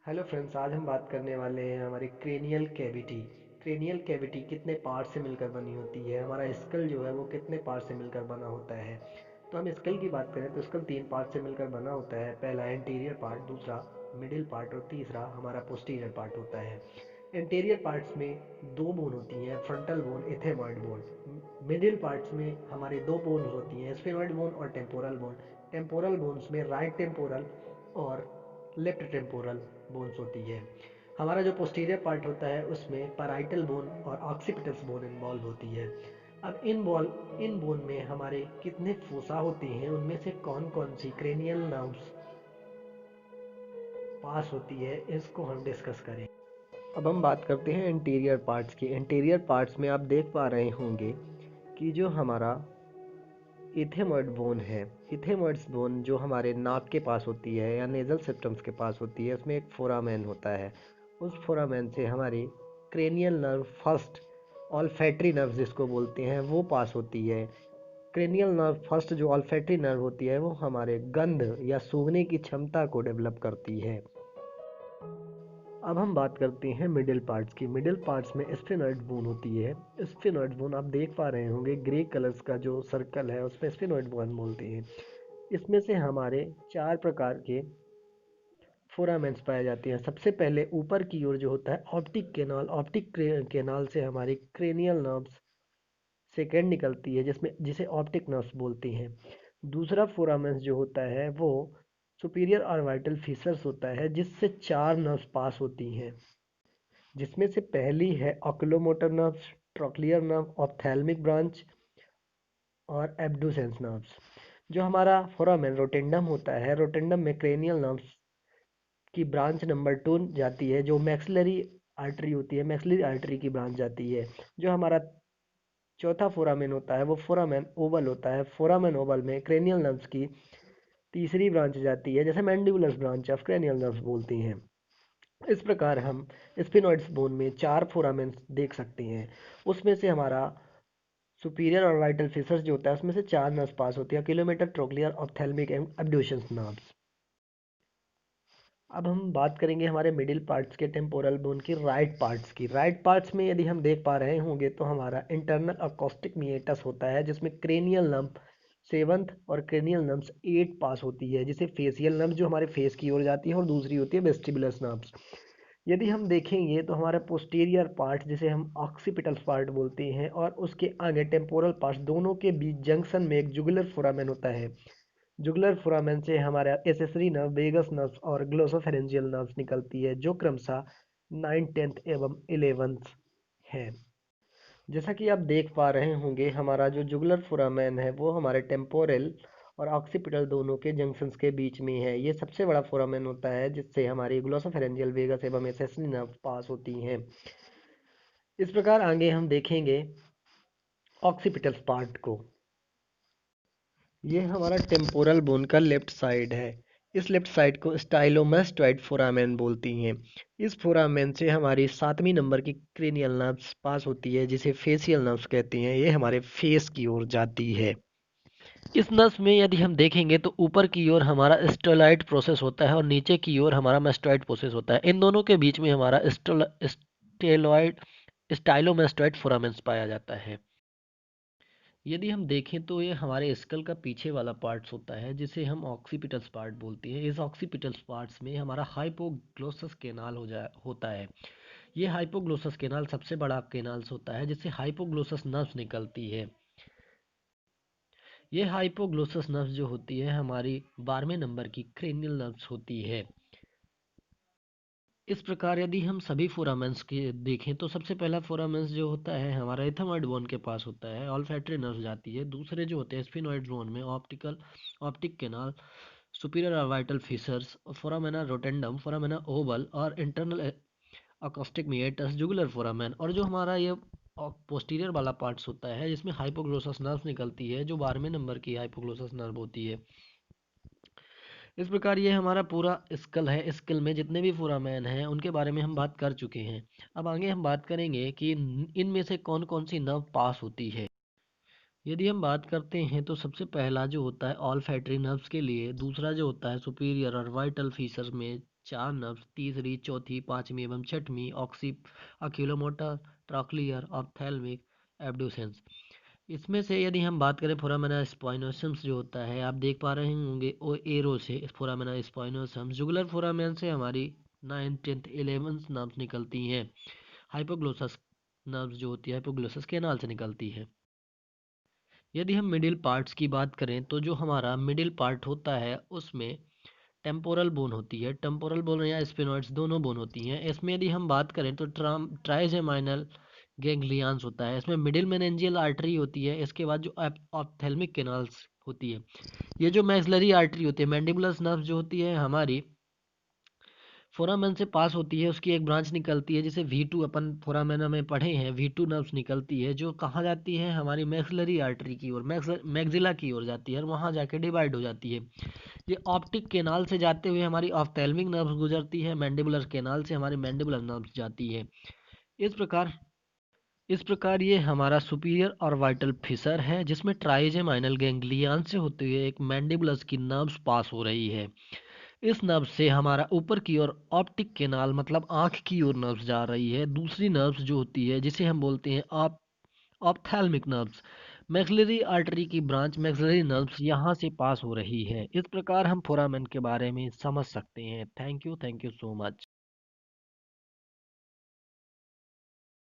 Hello friends, आज हम बात करने वाले हैं हमारी क्रेनियल कैविटी। क्रेनियल कैविटी कितने पार्ट से मिलकर बनी होती है, हमारा स्कल जो है वो कितने पार्ट से मिलकर बना होता है। तो हम स्कल की बात करें तो स्कल 3 पार्ट से मिलकर बना होता है। पहला एंटीरियर पार्ट, दूसरा मिडिल पार्ट और तीसरा हमारा पोस्टीरियर पार्ट होता है। एंटीरियर पार्ट्स में दो बोन होती हैं, frontal bone, इथेमॉइड bone. Middle parts में हमारे दो बोन होती हैं, स्फेनॉइड बोन और टेम्पोरल बोन। टेम्पोरल बोन्स में राइट टेम्पोरल और लेफ्ट टेम्पोरल बोन्स होती है। हमारा जो पोस्टीरियर पार्ट होता है उसमें पैराइटल बोन और ऑक्सीपिटल्स बोन इन्वॉल्व होती है। अब इन बोन में हमारे कितने फोसा होती हैं, उनमें से कौन कौन सी क्रेनियल नर्व्स पास होती है, इसको हम डिस्कस करें। अब हम बात करते हैं इंटीरियर पार्ट्स की। इंटीरियर पार्ट्स में आप देख पा रहे होंगे कि जो हमारा इथेमॉइड बोन है, इथेमॉइड्स बोन जो हमारे नाक के पास होती है या नेजल सिस्टम्स के पास होती है, उसमें एक फोरामेन होता है। उस फोरामेन से हमारी cranial nerve first, olfactory nerve जिसको बोलते हैं, वो पास होती है। क्रेनियल नर्व फर्स्ट जो ऑल्फैक्टरी नर्व होती है वो हमारे गंध या सूंघने की क्षमता को डेवलप करती है। अब हम बात करते हैं मिडिल पार्ट्स की। मिडिल पार्ट्स में स्फेनॉइड बोन होती है। स्फेनॉइड बोन आप देख पा रहे होंगे, ग्रे कलर्स का जो सर्कल है उसमें स्फेनॉइड बोन बोलते हैं। इसमें से हमारे 4 प्रकार के फोरामेंट्स पाए जाते हैं। सबसे पहले ऊपर की ओर जो होता है ऑप्टिक केनाल, केनाल से हमारी क्रेनियल नर्व्स सेकेंड निकलती है, जिसमें जिसे ऑप्टिक नर्व्स बोलते हैं। दूसरा फोरामेंट्स जो होता है वो सुपीरियर ऑर्बिटल फिशर्स होता है, जिससे 4 नर्व्स पास होती हैं, जिसमें से पहली है oculomotor nerves, trochlear nerve, ophthalmic branch और एब्डुसेंस नर्व्स। जो हमारा फोरामेन रोटेंडम होता है, रोटेंडम में क्रेनियल नर्व्स की ब्रांच नंबर 2 जाती है, जो मैक्सिलरी आर्टरी होती है, मैक्सिलरी आर्टरी की ब्रांच जाती है। जो हमारा चौथा फोरामेन होता है वो फोरामेन ओवल होता है। फोरामेन ओवल में क्रेनियल नर्व्स की तीसरी ब्रांच जाती है, जैसे mandibular branch of cranial nerves बोलती हैं। इस प्रकार हम स्पिनॉइड्स बोन में 4 फोरामेंस देख सकते हैं। उसमें से हमारा सुपीरियर और वाइटल फिशर्स जो होता है उसमें से 4 नर्व्स पास होती है, kilometre, trochlear, ophthalmic and abducens nerves. अब हम बात करेंगे हमारे मिडिल पार्ट्स के, टेम्पोरल बोन की राइट पार्ट्स की। राइट पार्ट्स में यदि हम देख पा रहे होंगे तो हमारा इंटरनल अकोस्टिक मीएटस होता है, जिसमें क्रेनियल नर्व 7th और क्रेनियल नर्व्स 8 पास होती है, जिसे फेसियल नर्व जो हमारे फेस की ओर जाती है और दूसरी होती है वेस्टिबुलस नर्व्स। यदि हम देखेंगे तो हमारा पोस्टीरियर पार्ट जिसे हम ऑक्सीपिटल पार्ट बोलते हैं और उसके आगे टेम्पोरल पार्ट, दोनों के बीच जंक्शन में एक जुगुलर फोरामेन होता है। जुगुलर फोरामेन से हमारा एसेसरी नर्व, वेगस नर्व और ग्लोसोफेरेंजियल नर्व्स निकलती है, जो क्रमशः 9, 10 एवं 11 है। जैसा कि आप देख पा रहे होंगे, हमारा जो जुगुलर फोरामेन है वो हमारे टेम्पोरल और ऑक्सीपिटल दोनों के जंक्शंस के बीच में है। ये सबसे बड़ा फोरामेन होता है, जिससे हमारी ग्लोसोफेरेंजियल, वेगस एवं एसेसरी नर्व पास होती हैं। इस प्रकार आगे हम देखेंगे ऑक्सीपिटल पार्ट को। ये हमारा टेम्पोरल बोन का लेफ्ट साइड है। इस लेफ्ट साइड को स्टाइलोमास्टोइड फोरामेन बोलती हैं। इस फोरामेन से हमारी 7वीं नंबर की क्रेनियल नर्व्स पास होती है, जिसे फेसियल नर्व्स कहते हैं। ये हमारे फेस की ओर जाती है। इस नस में यदि हम देखेंगे तो ऊपर की ओर हमारा स्टेलॉइड प्रोसेस होता है और नीचे की ओर हमारा मेस्टॉइड प्रोसेस होता है। इन दोनों के बीच में हमारा स्टेलॉइड स्टाइलोमेस्टॉइड फोरामेंस पाया जाता है। यदि हम देखें तो ये हमारे स्कल का पीछे वाला पार्ट्स होता है, जिसे हम ऑक्सीपिटल्स पार्ट बोलते हैं। इस ऑक्सीपिटल्स पार्ट्स में हमारा हाइपोग्लोसस केनाल होता है। ये हाइपोग्लोसस केनाल सबसे बड़ा केनाल्स होता है, जिससे हाइपोग्लोसस नर्व्स निकलती है। ये हाइपोग्लोसस नर्व्स जो होती है हमारी 12वें नंबर की क्रेनियल नर्व्स होती है। इस प्रकार यदि हम सभी फोरामेंस के देखें तो सबसे पहला फोरामेंस जो होता है हमारा इथेमॉइड बोन के पास होता है, ऑल्फैक्टरी नर्व जाती है। दूसरे जो होते हैं स्फिनॉइड बोन में optic canal, superior orbital fissures, foramina rotundum, foramina ovale और internal acoustic meatus, jugular foramen. और जो हमारा ये पोस्टीरियर वाला पार्ट्स होता है, जिसमें हाइपोग्लोसस नर्व निकलती है, जो 12वें नंबर की हाइपोग्लोसस नर्व होती है। इस प्रकार ये हमारा पूरा स्कल है। स्कल में जितने भी फोरामेन हैं उनके बारे में हम बात कर चुके हैं। अब आगे हम बात करेंगे कि इनमें से कौन कौन सी नर्व पास होती है। यदि हम बात करते हैं तो सबसे पहला जो होता है ऑल्फैक्टरी नर्व्स के लिए, दूसरा जो होता है सुपीरियर और वाइटल फीचर्स में 4 नर्व्स, तीसरी, चौथी, पांचवी एवं छठवीं ऑक्यूलोमोटर, ट्रॉक्लियर, ऑप्थेल्मिक, एब्ड्यूसेंस। इसमें से यदि हम बात करें फोरामेना स्पाइनोसम्स जो होता है, आप देख पा रहे होंगे ओ एरो से फोरामेना स्पाइनोसम्स, जुगुलर फोरामेन से हमारी 9th 10th 11th नर्व्स निकलती हैं। हाइपोग्लोसस नर्व्स जो होती है हाइपोग्लोसस कैनाल से निकलती है। यदि हम मिडिल पार्ट्स की बात करें तो जो हमारा मिडिल पार्ट होता है उसमें टेम्पोरल बोन होती है, टेम्पोरल बोन या स्पिनॉइड्स दोनों बोन होती हैं। इसमें यदि हम बात करें तो ट्राइजेमाइनल गैंग्लियंस होता है, इसमें मिडिल मेनिंजियल आर्टरी होती है, इसके बाद जो ऑप्थेल्मिक कैनाल्स होती है। ये जो मैक्सिलरी आर्टरी होती है, मैंडिबुलस नर्व जो होती है हमारी फोरामेन से पास होती है, उसकी एक ब्रांच निकलती है जिसे V2 अपन फोरामेना में पढ़े हैं, V2 नर्व्स निकलती है जो कहाँ जाती है हमारी मैक्सिलरी आर्टरी की ओर, मैक्सिला की ओर जाती है और वहाँ जाके डिवाइड हो जाती है। ये ऑप्टिक केनाल से जाते हुए हमारी ऑफ्थैल्मिक नर्व्स गुजरती है, मैंडिबुलर केनाल से हमारी मैंडिबुलर नर्व्स जाती है। इस प्रकार ये हमारा सुपीरियर और वाइटल फिशर है जिसमें ट्राइजेमाइनल गैंग्लियन से होते हुए एक मैंडिबुलस की नर्व्स पास हो रही है। इस नर्व से हमारा ऊपर की ओर ऑप्टिक केनाल मतलब आंख की ओर नर्व्स जा रही है। दूसरी नर्व्स जो होती है जिसे हम बोलते हैं ऑप्थैल्मिक नर्व्स, मैक्सिलरी आर्टरी की ब्रांच मैक्सिलरी नर्व्स यहाँ से पास हो रही है। इस प्रकार हम फोरामेन के बारे में समझ सकते हैं। Thank you so much.